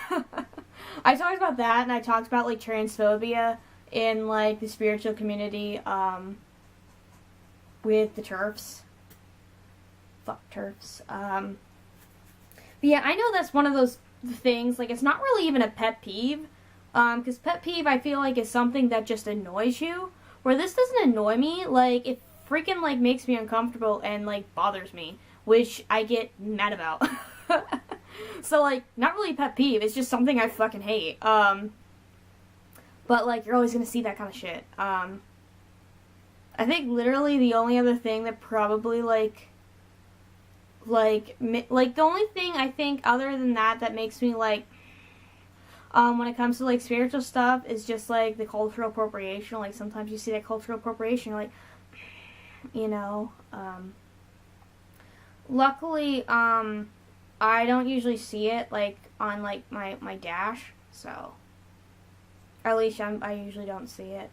I talked about that, and I talked about, like, transphobia in, like, the spiritual community, with the TERFs. Fuck TERFs. But yeah, I know that's one of those things, like, it's not really even a pet peeve, because pet peeve, I feel like, is something that just annoys you, where this doesn't annoy me, like, it freaking, like, makes me uncomfortable and, like, bothers me, which I get mad about. So, like, not really a pet peeve, it's just something I fucking hate. But, like, you're always gonna see that kind of shit. I think literally the only other thing that probably, like, the only thing I think other than that makes me, like, when it comes to, like, spiritual stuff is just, like, the cultural appropriation. Like, sometimes you see that cultural appropriation, you're like, you know, luckily, I don't usually see it, like, on, like, my dash, so, or at least I usually don't see it.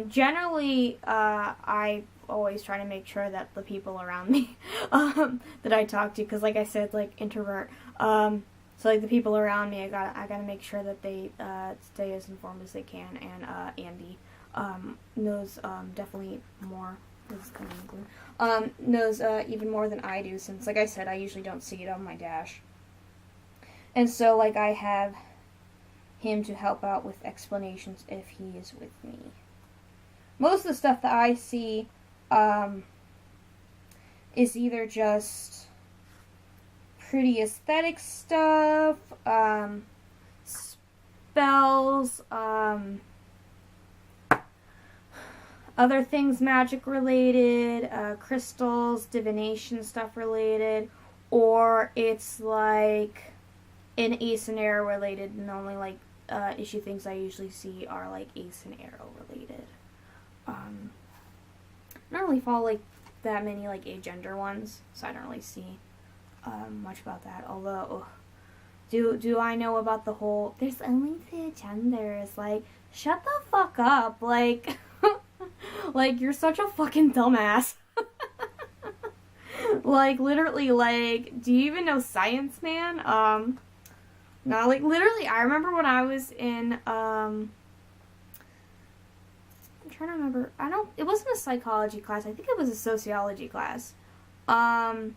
Generally, I always try to make sure that the people around me, that I talk to, because, like I said, like, introvert, so, like, the people around me, I gotta make sure that they, stay as informed as they can, and, Andy, knows, definitely more, this is kind of included, knows, even more than I do, since, like I said, I usually don't see it on my dash, and so, like, I have him to help out with explanations if he is with me. Most of the stuff that I see, is either just pretty aesthetic stuff, spells, other things magic related, crystals, divination stuff related, or it's like an ace and arrow related, and the only, like, issue things I usually see are, like, ace and arrow related. I don't really follow, like, that many, like, agender ones, so I don't really see much about that. Although, do I know about the whole, there's only 2 genders, like, shut the fuck up, like, like, you're such a fucking dumbass. Like, literally, like, do you even know science, man? No, like, literally, I remember when I was in, I'm trying to remember, it wasn't a psychology class, I think it was a sociology class, and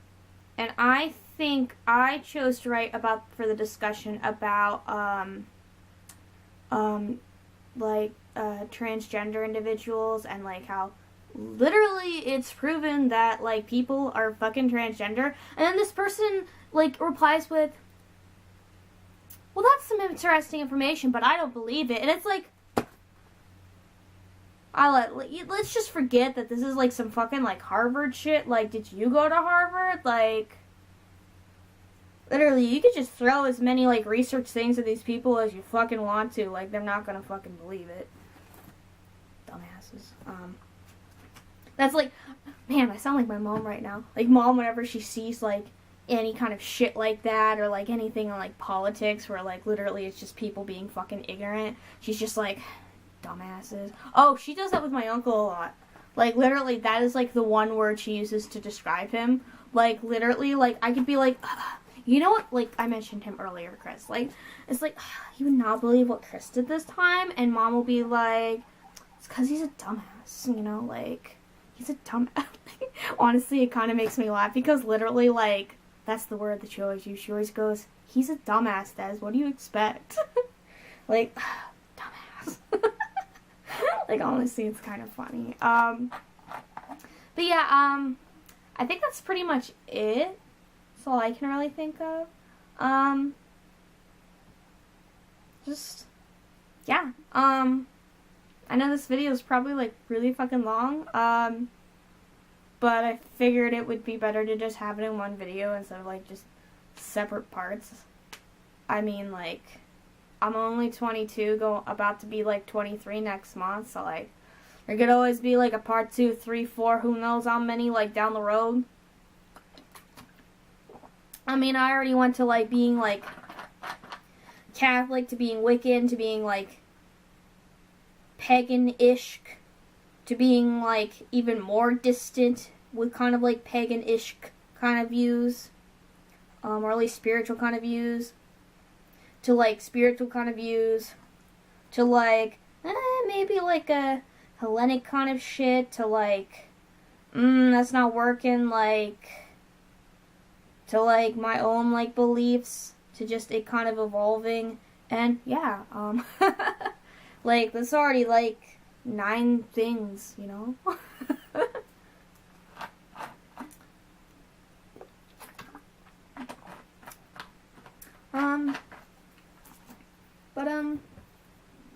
I think I chose to write for the discussion about, transgender individuals, and, like, how literally it's proven that, like, people are fucking transgender, and then this person, like, replies with, well, that's some interesting information, but I don't believe it, and it's like, let's just forget that this is, like, some fucking, like, Harvard shit. Like, did you go to Harvard? Like, Literally, you could just throw as many, like, research things at these people as you fucking want to. Like, they're not gonna fucking believe it. Dumbasses. That's like, man, I sound like my mom right now. Like, Mom, whenever she sees, like, any kind of shit like that, or, like, anything on, like, politics, where, like, literally it's just people being fucking ignorant, she's just like, dumbasses. Oh, she does that with my uncle a lot. Like, literally, that is, like, the one word she uses to describe him. Like, literally, like, I could be like, you know what, like, I mentioned him earlier, Chris. Like, it's like, you would not believe what Chris did this time. And Mom will be like, it's because he's a dumbass, you know, like, he's a dumbass. Honestly, it kind of makes me laugh because literally, like, that's the word that she always uses. She always goes, he's a dumbass, Des. What do you expect? Like, dumbass. Like, honestly, it's kind of funny. But yeah, I think that's pretty much it. That's all I can really think of. Just, yeah. I know this video is probably, like, really fucking long. But I figured it would be better to just have it in one video instead of, like, just separate parts. I mean, like, I'm only 22, about to be, like, 23 next month, so, like, there could always be, like, a part 2, 3, 4, who knows how many, like, down the road. I mean, I already went to, like, being, like, Catholic, to being Wiccan, to being, like, pagan-ish, to being, like, even more distant with kind of, like, pagan-ish kind of views, or at least spiritual kind of views, to, like, spiritual kind of views, to, like, maybe, like, a Hellenic kind of shit, to, like, that's not working, like, to, like, my own, like, beliefs, to just it kind of evolving, and, yeah, like, there's already, like, 9 things, you know?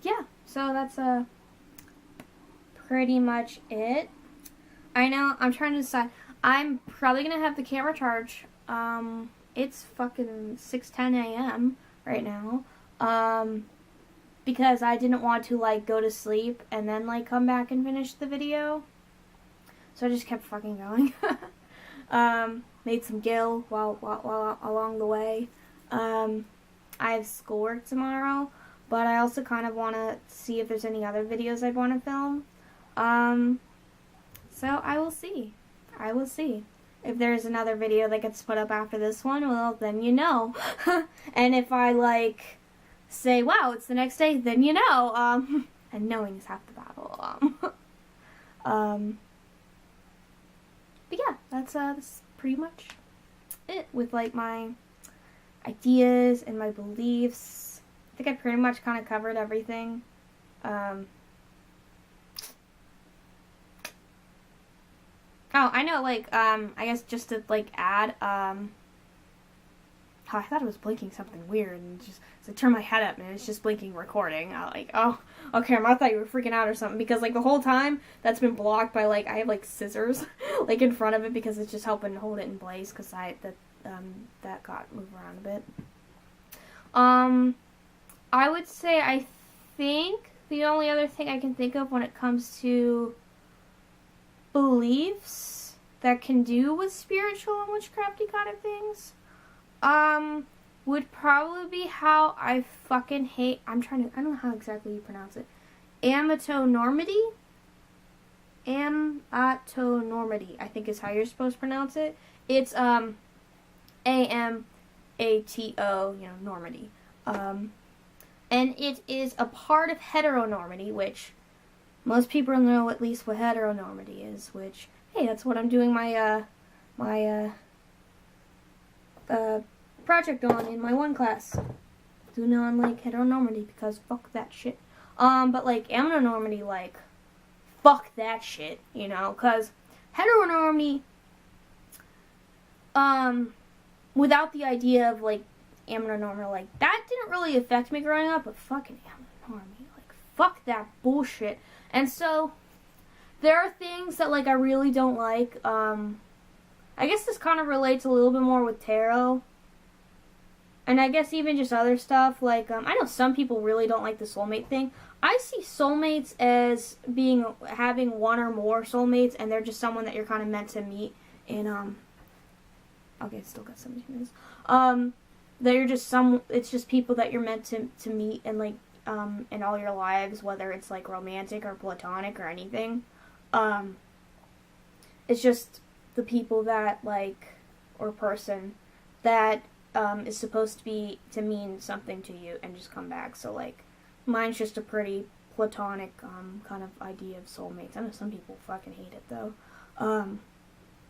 Yeah, so that's, pretty much it. I know, I'm trying to decide. I'm probably gonna have the camera charge. It's fucking 6:10 a.m. right now. Because I didn't want to, like, go to sleep and then, like, come back and finish the video. So I just kept fucking going. Made some gill while along the way. I have schoolwork tomorrow, but I also kind of want to see if there's any other videos I'd want to film. So I will see. I will see. If there's another video that gets put up after this one, well, then you know. And if I, like, say, wow, it's the next day, then you know. And knowing is half the battle. But yeah, that's pretty much it with, like, my ideas and my beliefs. I think I pretty much kind of covered everything. Oh, I know, like, I guess just to, like, add, oh, I thought it was blinking something weird, and just, so I turned my head up, and it's just blinking recording. I like, oh, okay, I thought you were freaking out or something, because, like, the whole time, that's been blocked by, like, I have, like, scissors, like, in front of it, because it's just helping hold it in place, because that got moved around a bit. I would say, I think the only other thing I can think of when it comes to beliefs that can do with spiritual and witchcrafty kind of things, would probably be how I fucking hate, I don't know how exactly you pronounce it, amatonormity, I think is how you're supposed to pronounce it. It's, A-M-A-T-O, you know, normity, and it is a part of heteronormity, which most people know at least what heteronormity is, which, hey, that's what I'm doing my, project on in my one class. Doing it on, like, heteronormity, because fuck that shit. But, like, amatonormity, like, fuck that shit, you know, because heteronormity, without the idea of, like, amatonormity, like, that didn't really affect me growing up, but fucking amatonormity, like, fuck that bullshit. And so, there are things that, like, I really don't like. I guess this kind of relates a little bit more with tarot. And I guess even just other stuff, like, I know some people really don't like the soulmate thing. I see soulmates as having one or more soulmates, and they're just someone that you're kind of meant to meet in, okay, still got 17 minutes. They're just it's just people that you're meant to meet and, like, in all your lives, whether it's, like, romantic or platonic or anything. It's just the people that, like, or person that, is supposed to mean something to you and just come back. So, like, mine's just a pretty platonic, kind of idea of soulmates. I know some people fucking hate it, though. Well,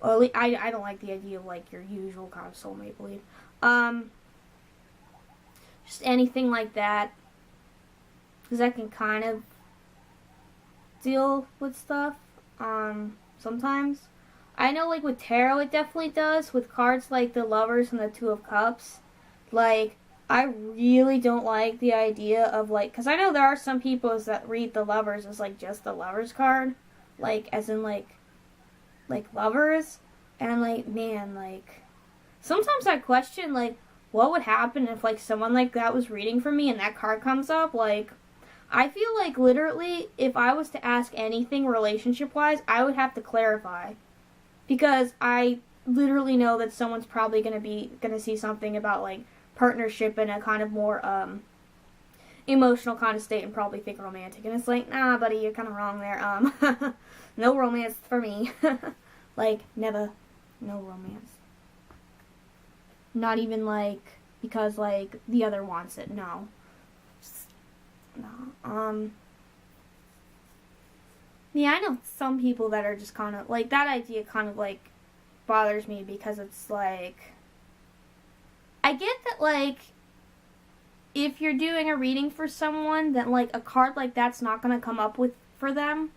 at least I don't like the idea of, like, your usual kind of soulmate belief. Just anything like that. Because I can kind of deal with stuff, sometimes. I know, like, with tarot, it definitely does. With cards like the Lovers and the Two of Cups, like, I really don't like the idea of, like, because I know there are some people that read the Lovers as, like, just the Lovers card, like, as in, like, lovers, and I'm like, man, like, sometimes I question, like, what would happen if, like, someone like that was reading for me and that card comes up, like, I feel like, literally, if I was to ask anything relationship-wise, I would have to clarify. Because I literally know that someone's probably gonna see something about, like, partnership in a kind of more, emotional kind of state and probably think romantic. And it's like, nah, buddy, you're kind of wrong there. No romance for me. Like, never. No romance. Not even, like, because, like, the other wants it. No. Just, no. Yeah, I know some people that are just kind of, like, that idea kind of, like, bothers me because it's, like, I get that, like, if you're doing a reading for someone, then, like, a card like that's not going to come up for them.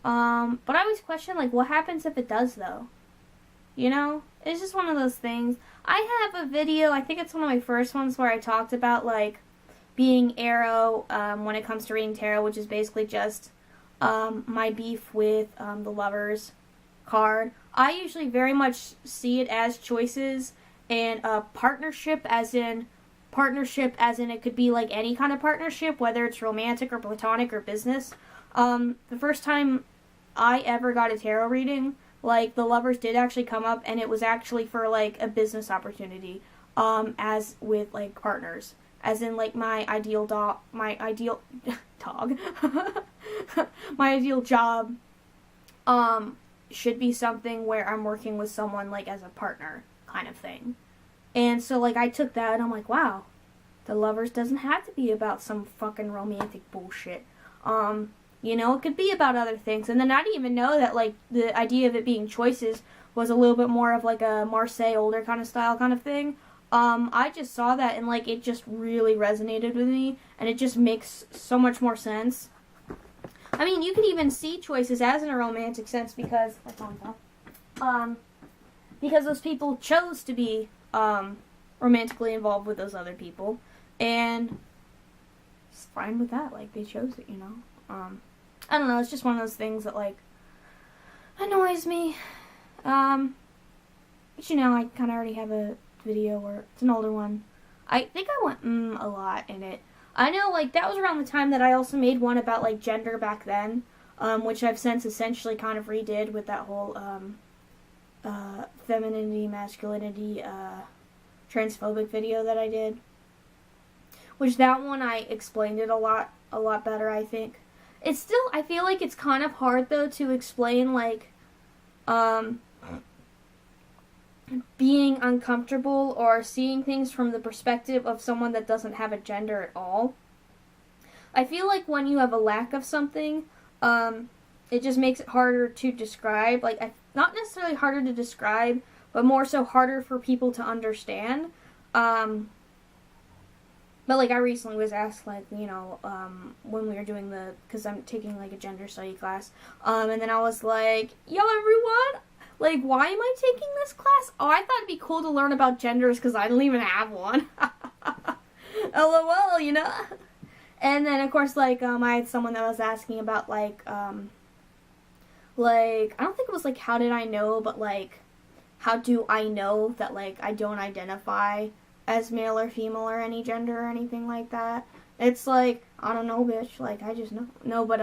But I always question, like, what happens if it does, though? You know? It's just one of those things. I have a video, I think it's one of my first ones, where I talked about, like, being Aro, when it comes to reading tarot, which is basically just my beef with the Lovers card. I usually very much see it as choices and partnership as in it could be like any kind of partnership, whether it's romantic or platonic or business. The first time I ever got a tarot reading, like, the Lovers did actually come up, and it was actually for, like, a business opportunity, as with, like, partners. As in, like, my ideal dog, my ideal job, should be something where I'm working with someone, like, as a partner kind of thing. And so, like, I took that and I'm like, wow, the Lovers doesn't have to be about some fucking romantic bullshit. You know, it could be about other things. And then I didn't even know that, like, the idea of it being choices was a little bit more of, like, a Marseille older kind of style kind of thing. I just saw that and, like, it just really resonated with me, and it just makes so much more sense. I mean, you can even see choices as in a romantic sense because, because those people chose to be, romantically involved with those other people, and it's fine with that, like, they chose it, you know. I don't know, it's just one of those things that, like, annoys me. But, you know, I kind of already have a video where it's an older one. I think I went a lot in it. I know, like, that was around the time that I also made one about, like, gender back then, which I've since essentially kind of redid with that whole femininity, masculinity, transphobic video that I did. Which that one I explained it a lot better, I think. It's still, I feel like it's kind of hard though to explain, like, being uncomfortable or seeing things from the perspective of someone that doesn't have a gender at all. I feel like when you have a lack of something, it just makes it harder to describe. Like, not necessarily harder to describe, but more so harder for people to understand. But, like, I recently was asked, like, you know, when we were doing because I'm taking, like, a gender study class, and then I was like, yo, everyone, like, why am I taking this class? Oh, I thought it'd be cool to learn about genders because I don't even have one. LOL, you know? And then, of course, like, I had someone that was asking about, like, I don't think it was, like, how did I know, but, like, how do I know that, like, I don't identify as male or female or any gender or anything like that. It's like, I don't know, bitch. Like, I just know. No, but,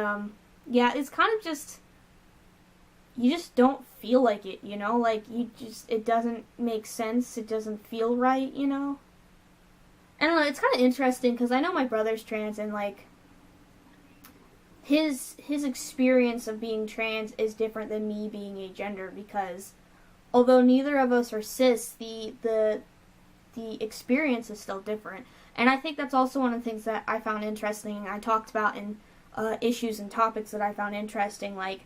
yeah, it's kind of just, you just don't feel like it, you know? Like, it doesn't make sense. It doesn't feel right, you know? I don't know, it's kind of interesting, because I know my brother's trans, and, like, his experience of being trans is different than me being agender, because although neither of us are cis, the experience is still different. And I think that's also one of the things that I found interesting, and I talked about in issues and topics that I found interesting, like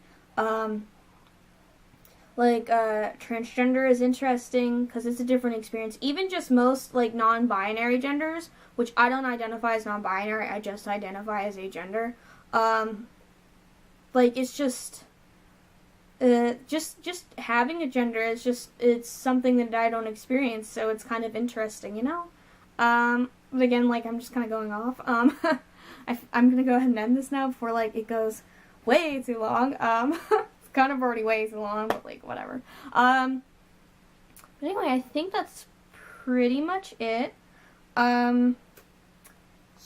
transgender is interesting, because it's a different experience. Even just most, like, non-binary genders, which I don't identify as non-binary, I just identify as agender. Like, it's just having a gender is just, it's something that I don't experience, so it's kind of interesting, you know? But again, like, I'm just kind of going off. I'm gonna go ahead and end this now before, like, it goes way too long. It's kind of already way too long, but, like, whatever. But anyway, I think that's pretty much it.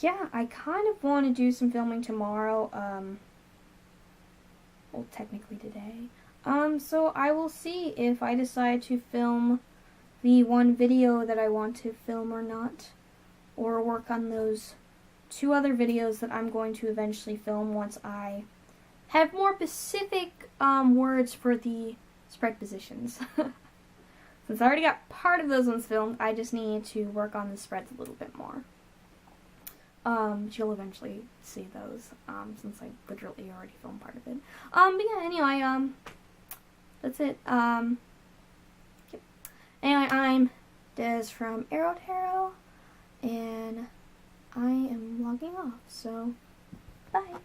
Yeah, I kind of want to do some filming tomorrow, well, technically today. So I will see if I decide to film the one video that I want to film or not, or work on those 2 other videos that I'm going to eventually film once I have more specific words for the spread positions. Since I already got part of those ones filmed, I just need to work on the spreads a little bit more. You'll eventually see those, since I literally already filmed part of it. But yeah, anyway, that's it. Yep. Anyway, I'm Des from Aro-Tarot, and I am logging off, so bye.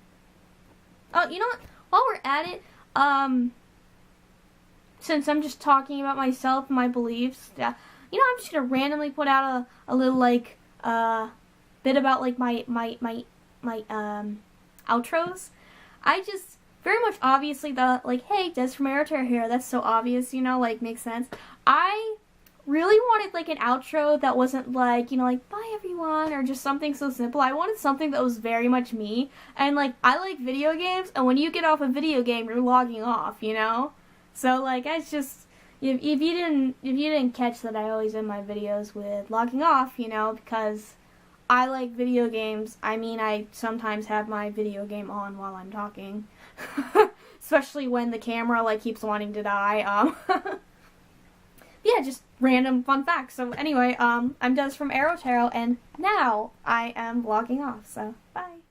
Oh, you know what? While we're at it, since I'm just talking about myself and my beliefs, yeah, you know, I'm just gonna randomly put out a little, like, bit about, like, my outros. I just, very much obviously, like, hey, Des from Aro-Tarot here, that's so obvious, you know, like, makes sense. I really wanted, like, an outro that wasn't, like, you know, like, bye everyone, or just something so simple. I wanted something that was very much me, and, like, I like video games, and when you get off a video game, you're logging off, you know? So, like, it's just, if you didn't catch that, I always end my videos with logging off, you know, because I like video games. I mean, I sometimes have my video game on while I'm talking. Especially when the camera, like, keeps wanting to die. Yeah, just random fun facts. So anyway, I'm Des from Aro-Tarot, and now I am logging off, so bye.